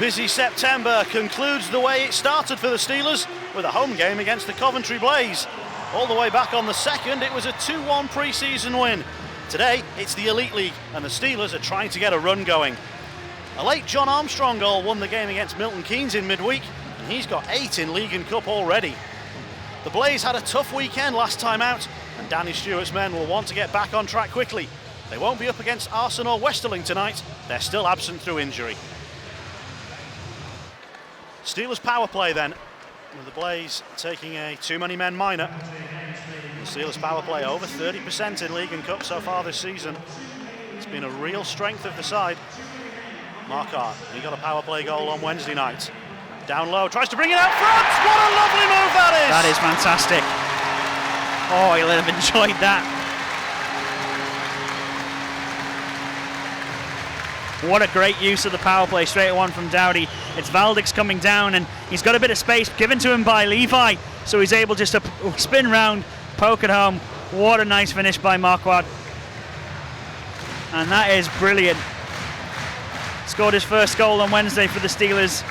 busy September concludes the way it started for the Steelers with a home game against the Coventry Blaze. All the way back on the 2nd, it was a 2-1 pre-season win. Today, it's the Elite League, and the Steelers are trying to get a run going. A late John Armstrong goal won the game against Milton Keynes in midweek, and he's got 8 in League and Cup already. The Blaze had a tough weekend last time out, and Danny Stewart's men will want to get back on track quickly. They won't be up against Arsenal or Westerling tonight. They're still absent through injury. Steelers power play then, with the Blaze taking a too many men minor. The Steelers power play over 30% in League and Cup so far this season. It's been a real strength of the side. Marquardt, he got a power play goal on Wednesday night. Down low, tries to bring it out front. What a lovely move that is! That is fantastic. Oh, you'll have enjoyed that. What a great use of the power play, straight at one from Dowdy. It's Valdix coming down, and he's got a bit of space given to him by Levi, so he's able just to spin round, poke it home. What a nice finish by Marquardt. And that is brilliant. Scored his first goal on Wednesday for the Steelers,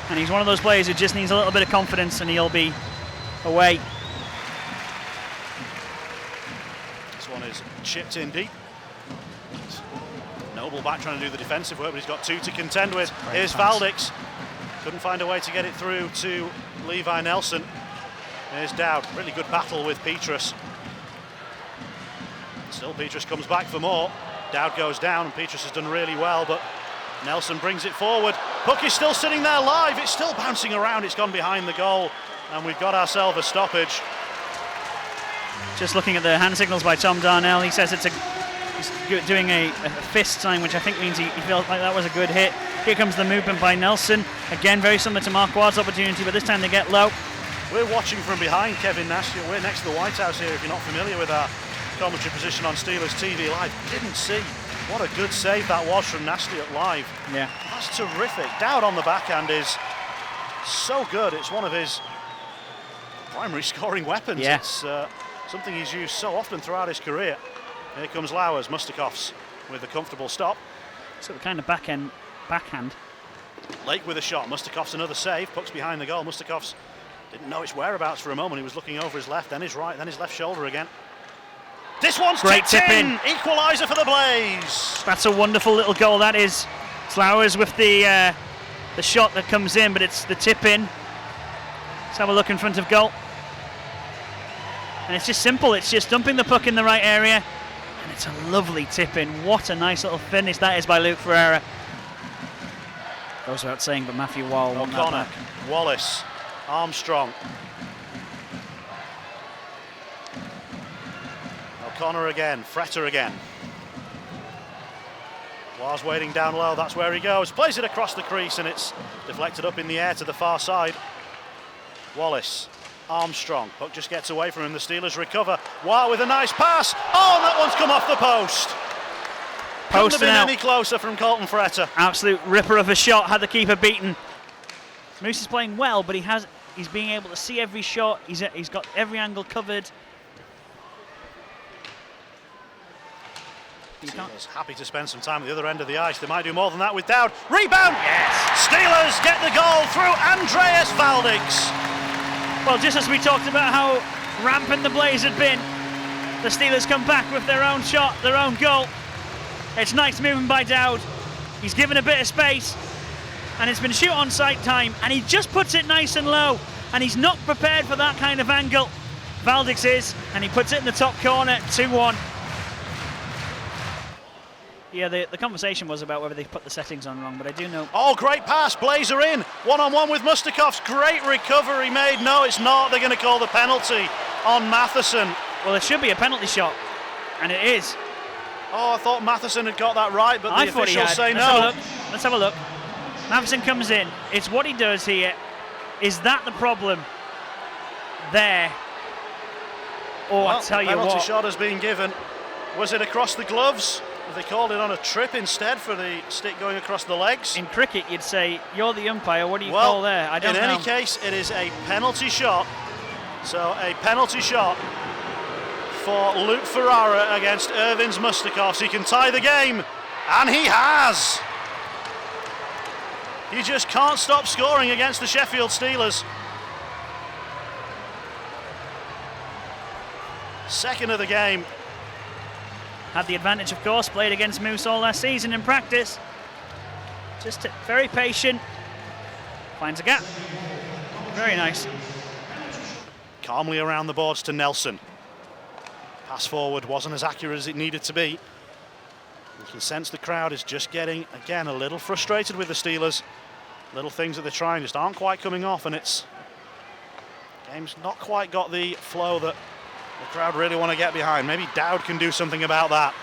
and he's one of those players who just needs a little bit of confidence and he'll be away. This one is chipped in deep. Noble back trying to do the defensive work, but he's got 2 to contend with. Here's Valdix. Couldn't find a way to get it through to Levi Nelson. Here's Dowd. Really good battle with Petrus. Still Petrus comes back for more. Dowd goes down and Petrus has done really well, but Nelson brings it forward. Puck is still sitting there live. It's still bouncing around. It's gone behind the goal, and we've got ourselves a stoppage. Just looking at the hand signals by Tom Darnell, he says he's doing a fist sign, which I think means he feels like that was a good hit. Here comes the movement by Nelson. Again, very similar to Marquardt's opportunity, but this time they get low. We're watching from behind Kevin Nash. We're next to the White House here, if you're not familiar with our commentary position on Steelers TV Live. Didn't see what a good save that was from Nasty at live. Yeah. That's terrific. Dowd on the backhand is so good. It's one of his primary scoring weapons. Yeah. It's something he's used so often throughout his career. Here comes Lowers, Mustakovs with a comfortable stop. So the kind of backhand. Lake with a shot, Mustakovs another save, puck's behind the goal. Mustakovs didn't know its whereabouts for a moment. He was looking over his left, then his right, then his left shoulder again. This one's great tip in. Equalizer for the Blaze. That's a wonderful little goal. That is Flowers with the shot that comes in, but it's the tip in. Let's have a look in front of goal. And it's just simple. It's just dumping the puck in the right area, and it's a lovely tip in. What a nice little finish that is by Luke Ferreira. Goes without saying, but Matthew Wall won that O'Connor, back. Wallace, Armstrong. O'Connor again, Fretter again. Wars waiting down low, that's where he goes. Plays it across the crease and it's deflected up in the air to the far side. Wallace, Armstrong, puck just gets away from him, the Steelers recover. Wow, with a nice pass. Oh, and that one's come off the post. Couldn't have been any closer from Colton Fretter. Absolute ripper of a shot, had the keeper beaten. Moose is playing well, but he's being able to see every shot. He's got every angle covered. Steelers happy to spend some time at the other end of the ice. They might do more than that with Dowd. Rebound! Yes! Steelers get the goal through Andreas Valdix. Well, just as we talked about how rampant the Blaze had been, the Steelers come back with their own shot, their own goal. It's nice movement by Dowd. He's given a bit of space, and it's been shoot on sight time, and he just puts it nice and low, and he's not prepared for that kind of angle. Valdix is, and he puts it in the top corner, 2-1. Yeah, the conversation was about whether they put the settings on wrong, but I do know... Oh, great pass, Blazer in. One-on-one with Mustakovs. Great recovery made. No, it's not. They're going to call the penalty on Matheson. Well, it should be a penalty shot, and it is. Oh, I thought Matheson had got that right, but the officials say no. Let's have a look. Matheson comes in. It's what he does here. Is that the problem there? Or Well, I'll tell you penalty what. shot has been given. Was it across the gloves? They called it on a trip instead for the stick going across the legs. In cricket, you'd say, you're the umpire, what do you call there? I don't know. In any case, it is a penalty shot. So a penalty shot for Luke Ferrara against Irvins Mustakovs. He can tie the game, and he has. You just can't stop scoring against the Sheffield Steelers. Second of the game. Had the advantage, of course, played against Moose all last season in practice. Just very patient. Finds a gap. Very nice. Calmly around the boards to Nelson. Pass forward wasn't as accurate as it needed to be. You can sense the crowd is just getting, again, a little frustrated with the Steelers. Little things that they're trying just aren't quite coming off, and game's not quite got the flow that the crowd really want to get behind. Maybe Dowd can do something about that.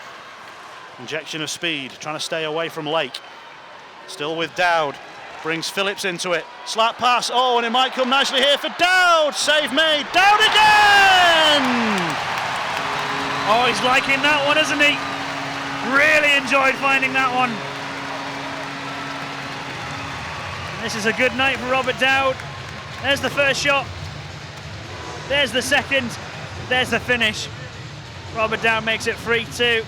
Injection of speed, trying to stay away from Lake. Still with Dowd, brings Phillips into it. Slap pass, oh, and it might come nicely here for Dowd. Save made, Dowd again! Oh, he's liking that one, isn't he? Really enjoyed finding that one. This is a good night for Robert Dowd. There's the first shot. There's the second. There's the finish. Robert Dowd makes it 3-2.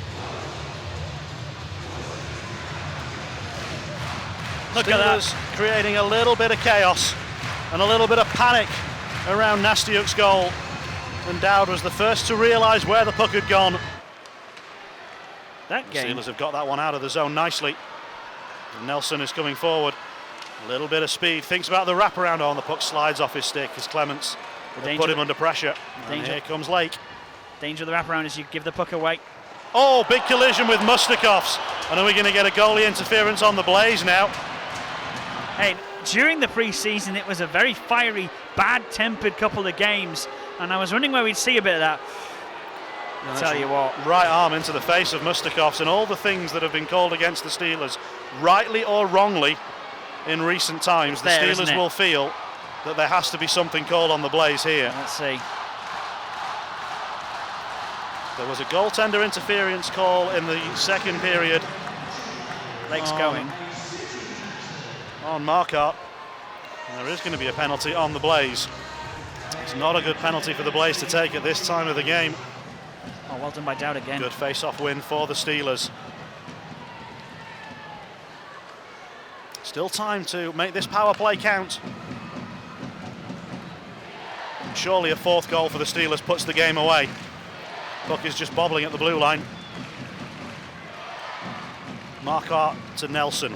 Look at that. Creating a little bit of chaos and a little bit of panic around Nastyuk's goal. And Dowd was the first to realise where the puck had gone. That game. Steelers have got that one out of the zone nicely. And Nelson is coming forward. A little bit of speed. Thinks about the wraparound. Oh, and the puck slides off his stick as Clements put him under pressure. And here comes Lake. Danger of the wraparound as you give the puck away. Oh, big collision with Mustakovs. And are we going to get a goalie interference on the Blaze now? Hey, during the pre-season, it was a very fiery, bad-tempered couple of games, and I was wondering where we'd see a bit of that. I'll tell you what. Right arm into the face of Mustakovs, and all the things that have been called against the Steelers, rightly or wrongly, in recent times, the Steelers will feel that there has to be something called on the Blaze here. Let's see. There was a goaltender interference call in the second period. Lake's going. On Marquardt. And there is going to be a penalty on the Blaze. It's not a good penalty for the Blaze to take at this time of the game. Oh, well done by Dowd again. Good face-off win for the Steelers. Still time to make this power play count. Surely a fourth goal for the Steelers puts the game away. Puck is just bobbling at the blue line. Marquardt to Nelson.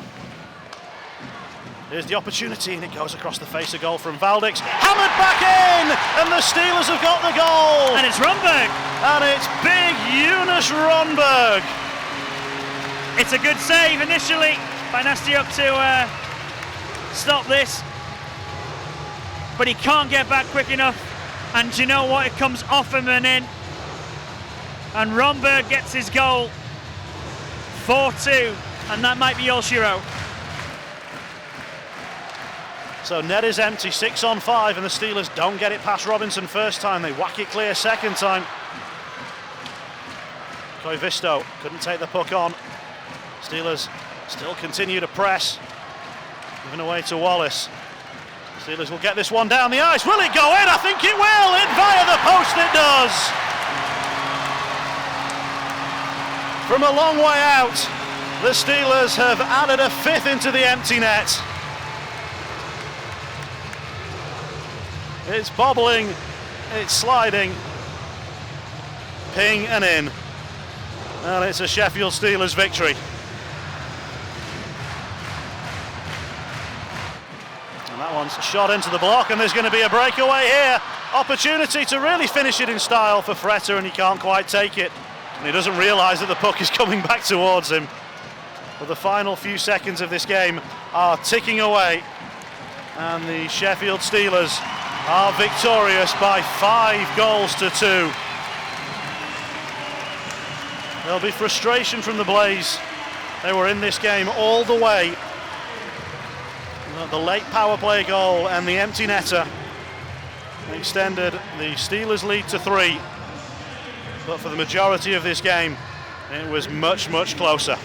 Here's the opportunity, and it goes across the face. A goal from Valdix. Hammered back in, and the Steelers have got the goal. And it's Ronberg. And it's big Jonas Ronberg. It's a good save initially by Nastyuk to stop this. But he can't get back quick enough. And do you know what? It comes off him and in. And Ronberg gets his goal. 4-2. And that might be all she wrote. So net is empty, 6 on 5, and the Steelers don't get it past Robinson first time. They whack it clear second time. Koivisto couldn't take the puck on. Steelers still continue to press. Giving away to Wallace. Steelers will get this one down the ice. Will it go in? I think it will. In via the post, it does. From a long way out, the Steelers have added a fifth into the empty net. It's bobbling, it's sliding, ping and in. And it's a Sheffield Steelers victory. And that one's shot into the block, and there's going to be a breakaway here. Opportunity to really finish it in style for Fretter, and he can't quite take it. And he doesn't realise that the puck is coming back towards him. But the final few seconds of this game are ticking away. And the Sheffield Steelers are victorious by 5-2. There'll be frustration from the Blaze. They were in this game all the way. The late power play goal and the empty netter extended the Steelers' lead to 3. But for the majority of this game, it was much, much closer.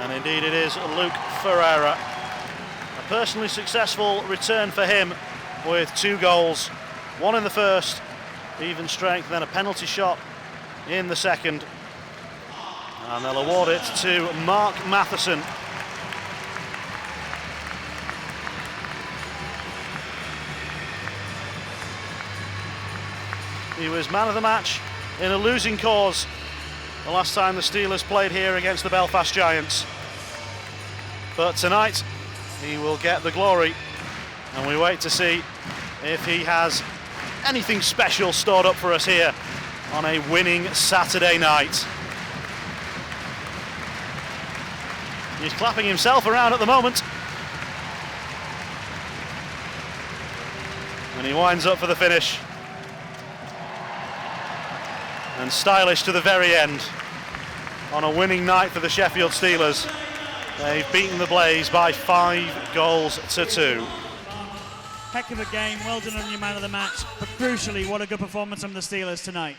And indeed it is Luke Ferreira. A personally successful return for him, with 2 goals, 1 in the first, even strength, then a penalty shot in the second. And they'll award it to Mark Matheson. He was man of the match in a losing cause the last time the Steelers played here against the Belfast Giants. But tonight he will get the glory, and we wait to see if he has anything special stored up for us here on a winning Saturday night. He's clapping himself around at the moment. And he winds up for the finish. And stylish to the very end. On a winning night for the Sheffield Steelers. They've beaten the Blaze by 5-2. Heck of a game, well done on your man of the match, but crucially, what a good performance from the Steelers tonight.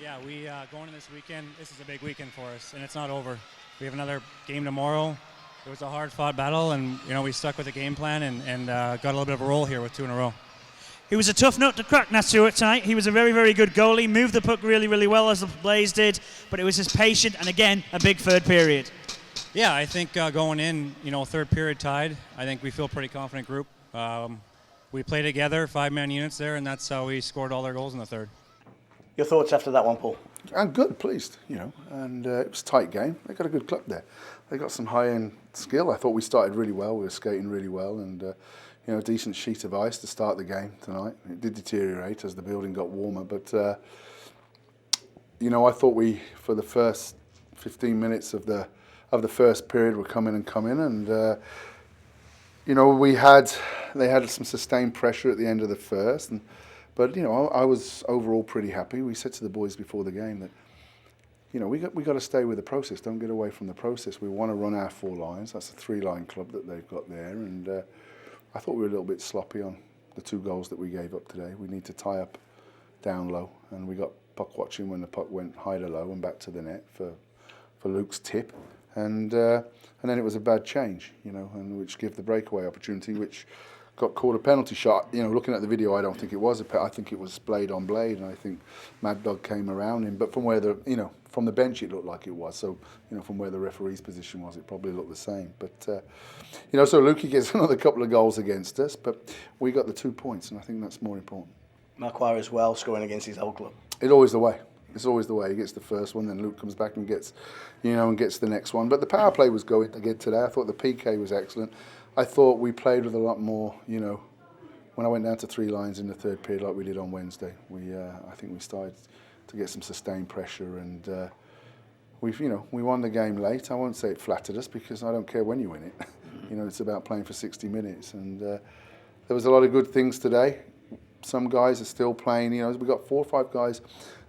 Yeah, we going into this weekend, this is a big weekend for us, and it's not over. We have another game tomorrow. It was a hard-fought battle, and we stuck with the game plan and got a little bit of a roll here with 2 in a row. He was a tough nut to crack, Nat Stewart, tonight. He was a very, very good goalie, moved the puck really, really well as the Blaze did, but it was just patient, and again, a big third period. Yeah, I think going in, third period tied, I think we feel pretty confident group. We played together, 5-man units there, and that's how we scored all their goals in the third. Your thoughts after that one, Paul? I'm good, pleased, and it was a tight game. They got a good club there. They got some high-end skill. I thought we started really well. We were skating really well, and a decent sheet of ice to start the game tonight. It did deteriorate as the building got warmer, but I thought we, for the first 15 minutes of the first period, were coming, and they had some sustained pressure at the end of the first, but I was overall pretty happy. We said to the boys before the game that we got to stay with the process. Don't get away from the process. We want to run our 4 lines. That's a 3-line club that they've got there, and I thought we were a little bit sloppy on the 2 goals that we gave up today. We need to tie up down low, and we got puck watching when the puck went high to low and back to the net for Luke's tip. And then it was a bad change, and which gave the breakaway opportunity, which got called a penalty shot. Looking at the video, I don't think it was I think it was blade on blade, and I think Mad Dog came around him. But from where from the bench, it looked like it was. So from where the referee's position was, it probably looked the same. But so Lukey gets another couple of goals against us, but we got the 2 points, and I think that's more important. Macquarie as well, scoring against his old club. It's always the way. It's always the way. He gets the first one, then Luke comes back and gets, gets the next one. But the power play was going again today. I thought the PK was excellent. I thought we played with a lot more, when I went down to 3 lines in the third period like we did on Wednesday. I think we started to get some sustained pressure, and we won the game late. I won't say it flattered us because I don't care when you win it. It's about playing for 60 minutes, and there was a lot of good things today. Some guys are still playing. We've got 4 or 5 guys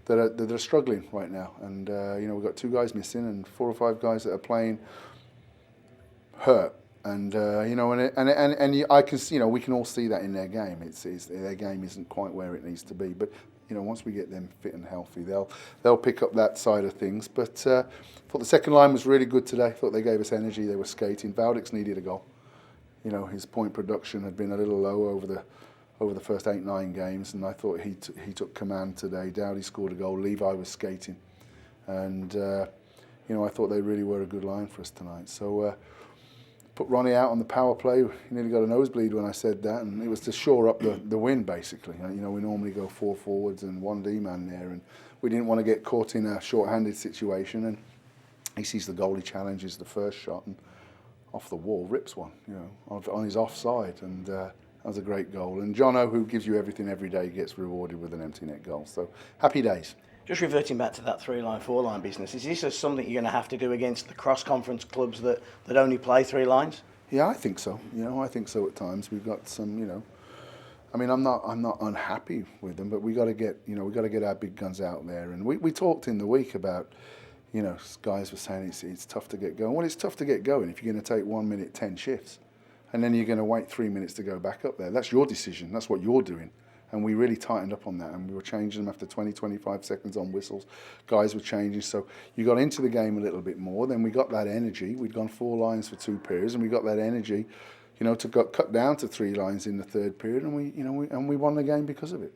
that are struggling right now, and we've got 2 guys missing and 4 or 5 guys that are playing hurt, and I can we can all see that in their game. Their game isn't quite where it needs to be, but once we get them fit and healthy, they'll pick up that side of things. But I thought the second line was really good today. I thought they gave us energy. They were skating. Valdix needed a goal. His point production had been a little low over the first 8-9 games, and I thought he took command today. Dowdy scored a goal. Levi was skating, and I thought they really were a good line for us tonight. So put Ronnie out on the power play. He nearly got a nosebleed when I said that, and it was to shore up the win basically. We normally go 4 forwards and 1 D-man there, and we didn't want to get caught in a short-handed situation. And he sees the goalie challenges the first shot, and off the wall rips one, on his offside, and that was a great goal. And Jono, who gives you everything every day, gets rewarded with an empty net goal. So happy days. Just reverting back to that 3-line, 4-line business, is this something you're going to have to do against the cross-conference clubs that only play 3 lines? Yeah, I think so. I think so at times. We've got some, I'm not unhappy with them, but we got to get, our big guns out there. And we talked in the week about, guys were saying it's tough to get going. Well, it's tough to get going if you're going to take 1 minute 10 shifts, and then you're going to wait 3 minutes to go back up there. That's your decision. That's what you're doing. And we really tightened up on that, and we were changing them after 20, 25 seconds on whistles. Guys were changing, so you got into the game a little bit more. Then we got that energy. We'd gone 4 lines for 2 periods, and we got that energy, to cut down to 3 lines in the third period, and we won the game because of it.